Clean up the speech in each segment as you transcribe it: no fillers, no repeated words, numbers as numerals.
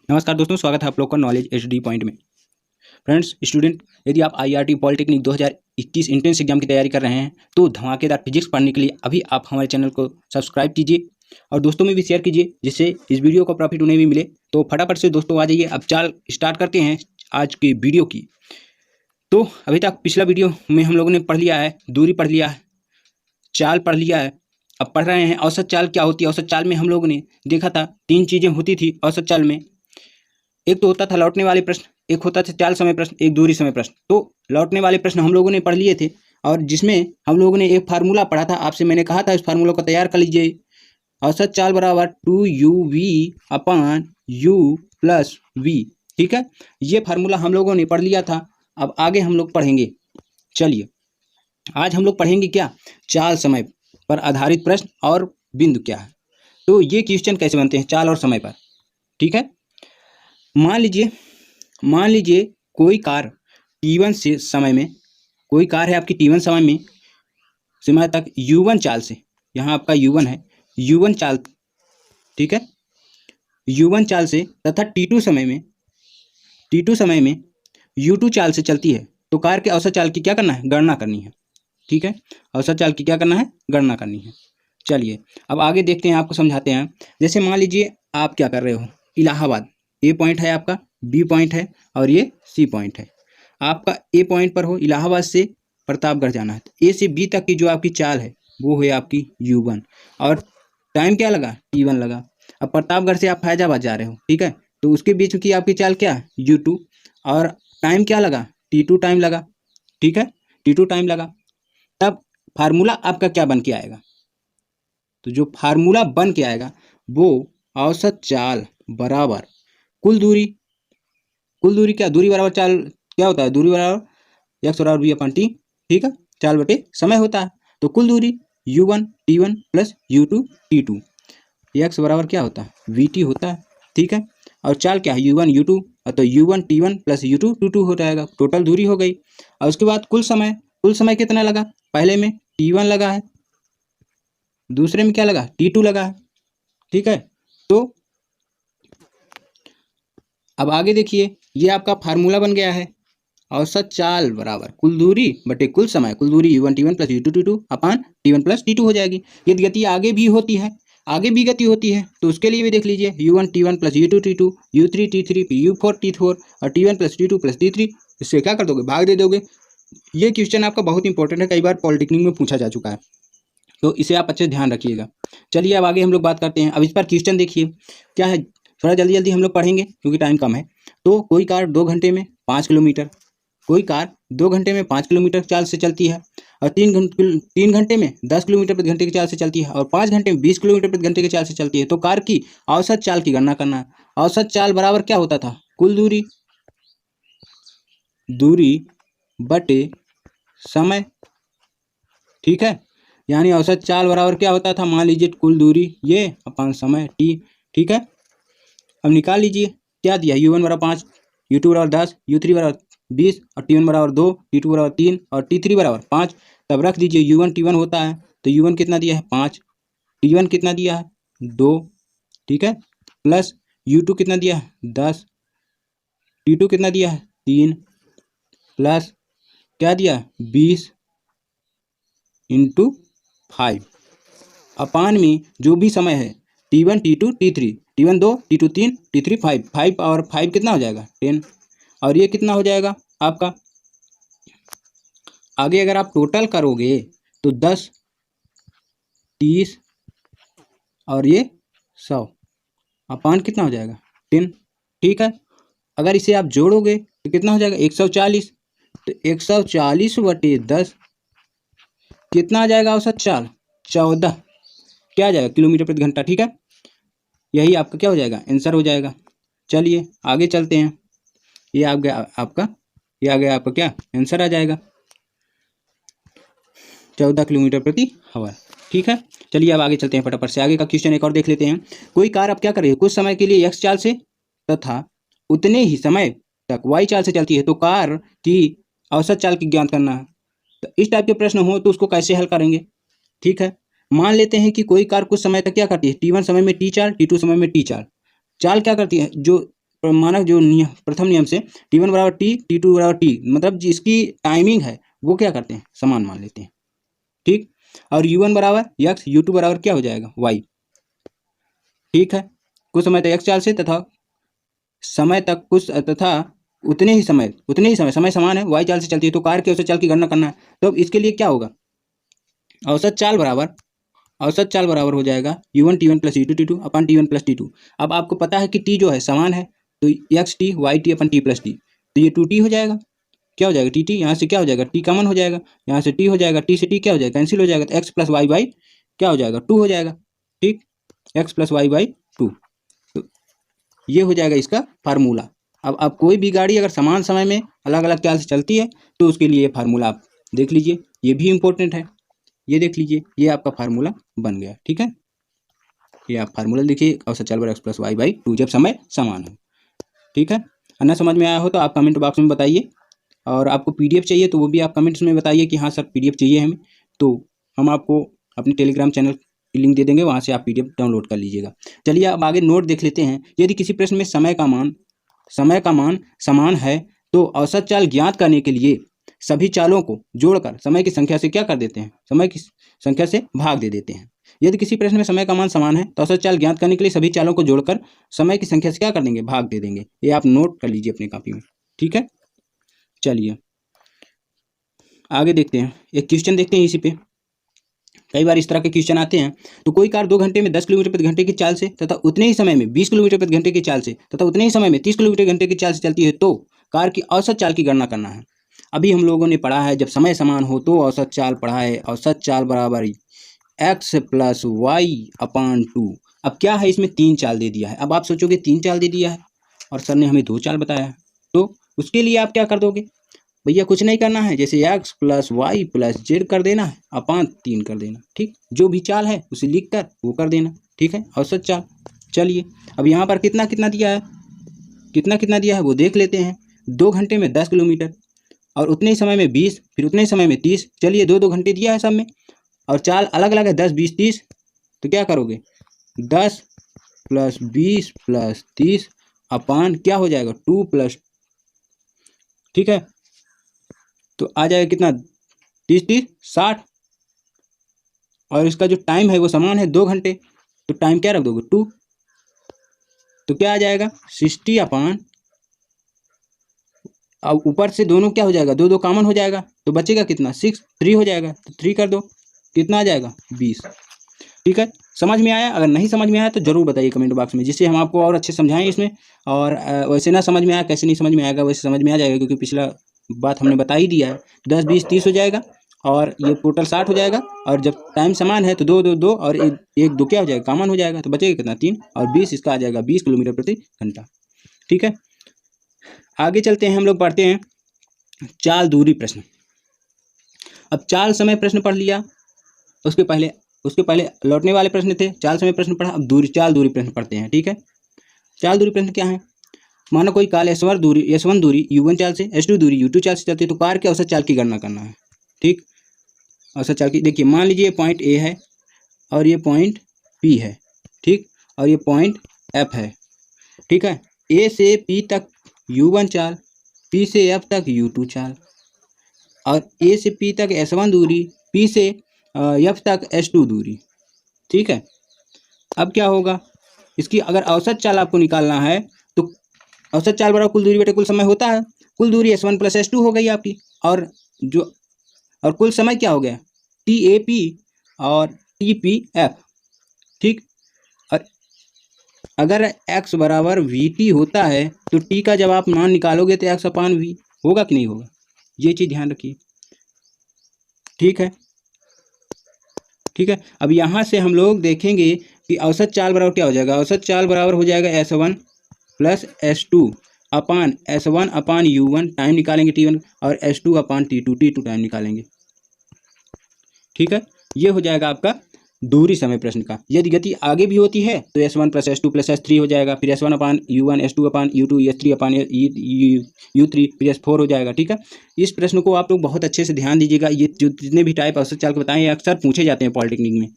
नमस्कार दोस्तों, स्वागत है आप लोग का नॉलेज एचडी पॉइंट में। फ्रेंड्स, स्टूडेंट, यदि आप आईआरटी पॉलिटेक्निक 2021 एंट्रेंस एग्जाम की तैयारी कर रहे हैं तो धमाकेदार फिजिक्स पढ़ने के लिए अभी आप हमारे चैनल को सब्सक्राइब कीजिए और दोस्तों में भी शेयर कीजिए, जिससे इस वीडियो का प्रॉफिट उन्हें भी मिले। तो फटाफट से दोस्तों आ जाइए, अब चाल स्टार्ट करते हैं आज की वीडियो की। तो अभी तक पिछला वीडियो में हम लोगों ने पढ़ लिया है, दूरी पढ़ लिया है, चाल पढ़ लिया है। अब पढ़ रहे हैं औसत चाल क्या होती है। औसत चाल में हम लोगों ने देखा था 3 चीज़ें होती थी औसत चाल में। एक तो होता था लौटने वाले प्रश्न, एक होता था चाल समय प्रश्न, एक दूरी समय प्रश्न। तो लौटने वाले प्रश्न हम लोगों ने पढ़ लिए थे और जिसमें हम लोगों ने एक फार्मूला पढ़ा था। आपसे मैंने कहा था इस फार्मूला को तैयार कर लीजिए। औसत चाल बराबर 2uv अपान u प्लस v। ठीक है, ये फार्मूला हम लोगों ने पढ़ लिया था। अब आगे हम लोग पढ़ेंगे। चलिए, आज हम लोग पढ़ेंगे क्या, चाल समय पर आधारित प्रश्न और बिंदु क्या है। तो ये क्वेश्चन कैसे बनते हैं चाल और समय पर। ठीक है, मान लीजिए कोई कार t1 से समय में, कोई कार है आपकी t1 समय में समय तक u1 चाल से, यहाँ आपका u1 है, u1 चाल, ठीक है, u1 चाल से तथा t2 समय में u2 चाल से चलती है। तो कार के औसत चाल की क्या करना है, गणना करनी है। ठीक है, औसत चाल की क्या करना है, गणना करनी है। चलिए अब आगे देखते हैं, आपको समझाते हैं। जैसे मान लीजिए आप क्या कर रहे हो, इलाहाबाद, ए पॉइंट है आपका, बी पॉइंट है और ये सी पॉइंट है। आपका ए पॉइंट पर हो, इलाहाबाद से प्रतापगढ़ जाना है। तो ए से बी तक की जो आपकी चाल है वो है आपकी u1 और टाइम क्या लगा, t1 लगा। अब प्रतापगढ़ से आप फैजाबाद जा रहे हो, ठीक है, तो उसके बीच की आपकी चाल क्या है, u2 और टाइम क्या लगा, t2 टाइम लगा। ठीक है, t2 टाइम लगा। तब फार्मूला आपका क्या बन के आएगा, तो जो फार्मूला बन के आएगा वो औसत चाल बराबर कुल दूरी क्या, दूरी बराबर चाल क्या होता है, दूरी बराबर x बराबर v अपन t। ठीक है, चाल बटे समय होता है। तो कुल दूरी u1 t1 plus u2 t2, x बराबर क्या होता है, vt होता है। ठीक है, और चाल क्या है, u1 u2, तो u1 t1 plus u2 t2 हो जाएगा, टोटल दूरी हो गई। और उसके बाद कुल समय कितना लगा, पहले में t1 लगा है, दूसरे में क्या लगा, t2 लगा है। ठीक है, तो अब आगे देखिए, ये आपका फार्मूला बन गया है, औसत चाल बराबर कुल दूरी बटे कुल समय। कुल दूरी u1 t1 plus u2 t2 अपान t1 प्लस t2 हो जाएगी। यदि गति आगे भी होती है, तो उसके लिए भी देख लीजिए, u1 t1 plus u2 t2, u3 t3, u4 t4 और t1 plus t2 plus t3। इससे क्या कर दोगे, भाग दे दोगे। ये क्वेश्चन आपका बहुत इंपॉर्टेंट है, कई बार पॉलिटेक्निक में पूछा जा चुका है, तो इसे आप अच्छे ध्यान रखिएगा। चलिए अब आगे हम लोग बात करते हैं। अब इस पर क्वेश्चन देखिए क्या है, थोड़ा जल्दी हम लोग पढ़ेंगे क्योंकि टाइम कम है। तो कोई कार 2 घंटे में 5 किलोमीटर, कोई कार 2 घंटे में 5 किलोमीटर चाल से चलती है और 3 घंटे में 10 किलोमीटर प्रति घंटे की चाल से चलती है और 5 घंटे में 20 किलोमीटर प्रति घंटे की चाल से चलती है। तो कार की औसत चाल की गणना करना है। औसत चाल बराबर क्या होता था, कुल दूरी बटे समय। ठीक है, यानी औसत चाल बराबर क्या होता था, मान लीजिए कुल दूरी ये अपन समय t। ठीक है, अब निकाल लीजिए क्या दिया, u1 बराबर 5, u2 बराबर 10, u3 बराबर 20 और t1 बराबर 2, t2 बराबर 3 और t3 बराबर 5। तब रख दीजिए, u1 t1 होता है तो u1 कितना दिया है 5, t1 कितना दिया है 2, ठीक है, प्लस u2 कितना दिया है 10, t2 कितना दिया है 3, प्लस क्या दिया है 20 इंटू 5 अपान में जो भी समय है t1 t2 t3, t1 2, t2 3, t3 5 और 5 कितना हो जाएगा 10 और ये कितना हो जाएगा आपका। आगे अगर आप टोटल करोगे तो 10, 30 और ये 100 अपान कितना हो जाएगा 10। ठीक है, अगर इसे आप जोड़ोगे तो कितना हो जाएगा 140। तो 140 बटे 10 कितना आ जाएगा औसत चाल, 14 क्या आ जाएगा किलोमीटर प्रति घंटा। ठीक है, यही आपका क्या हो जाएगा, आंसर हो जाएगा। चलिए आगे चलते हैं, ये आ गया आपका क्या आंसर आ जाएगा, 14 किलोमीटर प्रति आवर। ठीक है, चलिए अब आगे चलते हैं, फटाफट से आगे का क्वेश्चन एक और देख लेते हैं। कोई कार अब क्या कर रही है, कुछ समय के लिए x चाल से तथा उतने ही समय तक y चाल से चलती है। तो कार की औसत चाल की ज्ञात करना है। तो इस टाइप के प्रश्न हो तो उसको कैसे हल करेंगे। ठीक है, मान लेते हैं कि कोई कार कुछ समय तक क्या करती है, t1 समय में t चाल, t2 समय में t चाल। चाल क्या करती है, जो मानक जो नियम, प्रथम नियम से T1 बराबर T, T2 बराबर T, मतलब जिसकी टाइमिंग है वो क्या करते हैं, समान मान लेते हैं। ठीक, और U1 बराबर X, U2 बराबर क्या हो जाएगा, Y। ठीक है, कुछ समय तक X चाल से तथा समय तक कुछ तथा उतने ही समय समय समान है, Y चाल से चलती है, तो कार की औसत चाल की गणना करना है। तो इसके लिए क्या होगा, औसत चाल बराबर हो जाएगा U1 T1 plus U2 T2 अपन T1 प्लस T2। अब आपको पता है कि T जो है समान है, तो XT YT अपन T प्लस T, तो ये 2T हो जाएगा। क्या हो जाएगा, TT, यहाँ से क्या हो जाएगा, T कॉमन हो जाएगा, यहाँ से T हो जाएगा, T से T क्या हो जाएगा, कैंसिल हो जाएगा, तो X प्लस वाई बाई क्या हो जाएगा, 2 हो जाएगा। ठीक, X प्लस वाई बाई 2, तो ये हो जाएगा इसका फार्मूला। अब कोई भी गाड़ी अगर समान समय में अलग अलग चाल से चलती है तो उसके लिए ये फार्मूला आप देख लीजिए, ये भी इंपॉर्टेंट है, ये देख लीजिए, ये आपका फार्मूला बन गया। ठीक है, ये आप फार्मूला लिखिए, औसत चाल बराबर X प्लस वाई बाई 2 जब समय समान हो। ठीक है, अन्य समझ में आया हो तो आप कमेंट बॉक्स में बताइए, और आपको PDF चाहिए तो वो भी आप कमेंट्स में बताइए कि हाँ सर PDF चाहिए हमें, तो हम आपको अपने टेलीग्राम चैनल की लिंक दे देंगे, वहाँ से आप PDF डाउनलोड कर लीजिएगा। चलिए अब आगे नोट देख लेते हैं। यदि किसी प्रश्न में समय का मान समान है तो औसत चाल ज्ञात करने के लिए सभी चालों को जोड़कर समय की संख्या से क्या कर देते हैं, समय की संख्या से भाग दे देते हैं। यदि किसी प्रश्न में समय का मान समान है तो औसत चाल ज्ञात करने के लिए सभी चालों को जोड़कर समय की संख्या से क्या कर देंगे, भाग दे देंगे। ये आप नोट कर लीजिए अपनी कॉपी में। ठीक है, चलिए आगे देखते हैं, एक क्वेश्चन देखते हैं इसी पे। कई बार इस तरह के क्वेश्चन आते हैं। तो कोई कार 2 घंटे में 10 किलोमीटर प्रति घंटे की चाल से तथा उतने ही समय में 20 किलोमीटर प्रति घंटे की चाल से तथा उतने ही समय में 30 किलोमीटर घंटे की चाल से चलती है, तो कार की औसत चाल की गणना करना है। अभी हम लोगों ने पढ़ा है, जब समय समान हो तो औसत चाल पढ़ा है, औसत चाल बराबर X प्लस वाई अपान 2। अब क्या है, इसमें 3 चाल दे दिया है। अब आप सोचोगे 3 चाल दे दिया है और सर ने हमें 2 चाल बताया है, तो उसके लिए आप क्या कर दोगे, भैया कुछ नहीं करना है, जैसे X plus Y plus Z कर देना है, अपान 3 कर देना। ठीक, जो भी चाल है उसे लिख कर वो कर देना। ठीक है, औसत चाल। चलिए अब यहाँ पर कितना कितना दिया है वो देख लेते हैं। 2 घंटे में 10 किलोमीटर और उतने ही समय में 20, फिर उतने ही समय में 30। चलिए 2 घंटे दिया है सब में, और चाल अलग अलग है 10 20 30, तो क्या करोगे, 10 प्लस 20 प्लस 30 अपान क्या हो जाएगा 2 प्लस, ठीक है, तो आ जाएगा कितना 30 30 60, और इसका जो टाइम है वो समान है 2 घंटे, तो टाइम क्या रख दोगे 2, तो क्या आ जाएगा 60 अपान, अब ऊपर से दोनों क्या हो जाएगा, 2 2 कॉमन हो जाएगा, तो बचेगा कितना 6, 3 हो जाएगा, तो 3 कर दो, कितना आ जाएगा 20। ठीक है, समझ में आया? अगर नहीं समझ में आया तो जरूर बताइए कमेंट बॉक्स में, जिससे हम आपको और अच्छे समझाएं इसमें। और वैसे ना समझ में आया, कैसे नहीं समझ में आएगा, वैसे समझ में आ जाएगा, क्योंकि पिछला बात हमने बता ही दिया है। 10 20 30 हो जाएगा और ये टोटल 60 हो जाएगा, और जब टाइम समान है तो 2 2 2 और 1 2 क्या हो जाएगा, कॉमन हो जाएगा, तो बचेगा कितना 3, और 20 इसका आ जाएगा 20 किलोमीटर प्रति घंटा। ठीक है, आगे चलते हैं, हम लोग पढ़ते हैं चाल दूरी प्रश्न। अब चाल समय प्रश्न पढ़ लिया, उसके पहले लौटने वाले प्रश्न थे, चाल समय प्रश्न पढ़ा, अब चाल दूरी प्रश्न पढ़ते हैं। ठीक है, चाल दूरी प्रश्न क्या है, मानो कोई कार S1 दूरी U1 चाल से, S2 दूरी U2 चाल से चलती है, तो कार के औसत चाल की गणना करना है। ठीक, औसत चाल की, देखिए मान लीजिए पॉइंट A है और ये पॉइंट P है, ठीक, और ये पॉइंट F है। ठीक है, A से P तक U1 चाल, P से F तक U2 चाल, और A से P तक S1 दूरी, P से F तक S2 दूरी। ठीक है, अब क्या होगा, इसकी अगर औसत चाल आपको निकालना है तो औसत चाल बराबर कुल दूरी बटे कुल समय होता है। कुल दूरी S1 प्लस S2 हो गई आपकी, और कुल समय क्या हो गया TAP और TPF। ठीक, और अगर x बराबर VT होता है तो t का जब आप मान निकालोगे तो x अपान V होगा कि नहीं होगा, ये चीज़ ध्यान रखिए। ठीक है, ठीक है, अब यहाँ से हम लोग देखेंगे कि औसत चाल बराबर क्या हो जाएगा, औसत चाल बराबर हो जाएगा S1 प्लस S2 अपान S1 अपान U1, टाइम निकालेंगे T1, और S2 अपान T2 टाइम निकालेंगे। ठीक है, ये हो जाएगा आपका दूरी समय प्रश्न का। यदि गति आगे भी होती है तो S1 plus S2 plus S3 हो जाएगा, फिर S1 अपान U1, S2 अपान U2, S3 अपान U3, फिर S4 हो जाएगा। ठीक है, इस प्रश्न को आप लोग बहुत अच्छे से ध्यान दीजिएगा। ये जो जितने भी टाइप औसत चाल के बताएं ये अक्सर पूछे जाते हैं पॉलिटेक्निक में।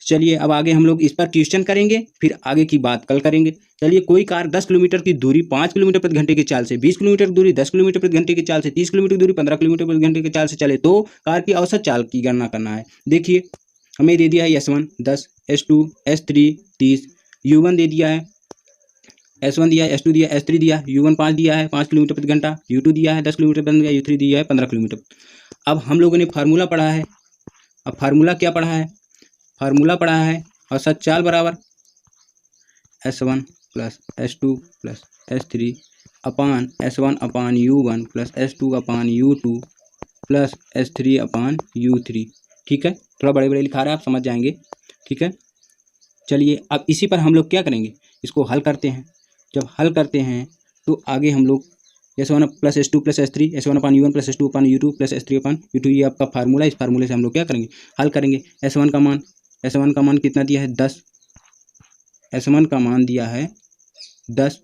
चलिए अब आगे हम लोग इस पर क्वेश्चन करेंगे, फिर आगे की बात कल करेंगे। चलिए, कोई कार 10 किलोमीटर की दूरी 5 किलोमीटर प्रति घंटे की चाल से, 20 किलोमीटर की दूरी 10 किलोमीटर प्रति घंटे की चाल से, 30 किलोमीटर की दूरी 15 किलोमीटर प्रति घंटे की चाल से चले तो कार की औसत चाल की गणना करना है। देखिए, हमें दे दिया है S1 10, S2 S3 30, U1 दे दिया है, S1 दिया है, S2 दिया है, S3 दिया है, U1 5 दिया है 5 किलोमीटर प्रति घंटा, U2 दिया है 10 किलोमीटर प्रति घंटा, U3 दिया है 15 किलोमीटर। अब हम लोगों ने फार्मूला पढ़ा है। अब फार्मूला क्या पढ़ा है? फार्मूला पढ़ा है औसत चाल बराबर S1 plus S2 plus S3 अपान S1 अपान U1 प्लस S2 अपान U2 प्लस S3 अपान U3। ठीक है, थोड़ा बड़े बड़े लिखा रहा है, आप समझ जाएंगे। ठीक है, चलिए अब इसी पर हम लोग क्या करेंगे, इसको हल करते हैं। जब हल करते हैं तो आगे हम लोग S1 plus S2 plus S3, S1 अपान U1 प्लस S2 अपान U2 प्लस S3 अपान U2, ये आपका फार्मूला। इस फार्मूले से हम लोग क्या करेंगे, हल करेंगे। S1 का मान कितना दिया है 10, S1 का मान दिया है 10,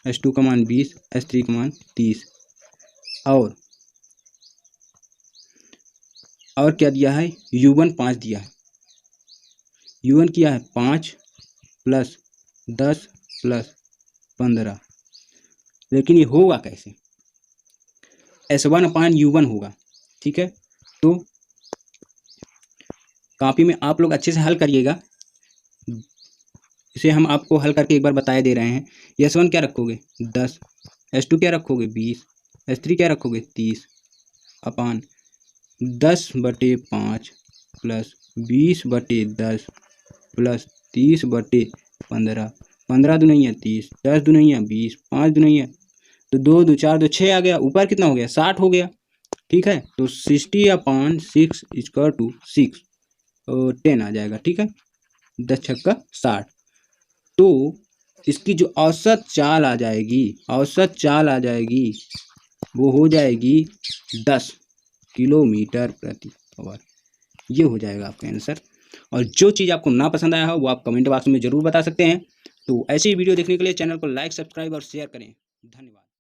S2 का मान 20, S3 का मान 30, और क्या दिया है, U1 5 दिया है। U1 किया है 5 प्लस 10 प्लस 15, लेकिन ये होगा कैसे, S1 अपान U1 होगा। ठीक है, तो कॉपी में आप लोग अच्छे से हल करिएगा। इसे हम आपको हल करके एक बार बताए दे रहे हैं। S1 क्या रखोगे 10, S2 क्या रखोगे 20, S3 क्या रखोगे 30 अपान 10/5 प्लस 20/10 प्लस 30/15, 15 दूनी है 30, 10 दूनी है 20, 5 दूनी है तो 2 2 4 2 6 आ गया, ऊपर कितना हो गया 60 हो गया। ठीक है, तो 60/6 इक्वल टू 6 और 10 आ जाएगा। ठीक है, 10 छक्का 60। तो इसकी जो औसत चाल आ जाएगी, वो हो जाएगी 10 किलोमीटर प्रति आवर। ये हो जाएगा आपका आंसर। और जो चीज़ आपको ना पसंद आया हो वो आप कमेंट बॉक्स में ज़रूर बता सकते हैं। तो ऐसे ही वीडियो देखने के लिए चैनल को लाइक, सब्सक्राइब और शेयर करें। धन्यवाद।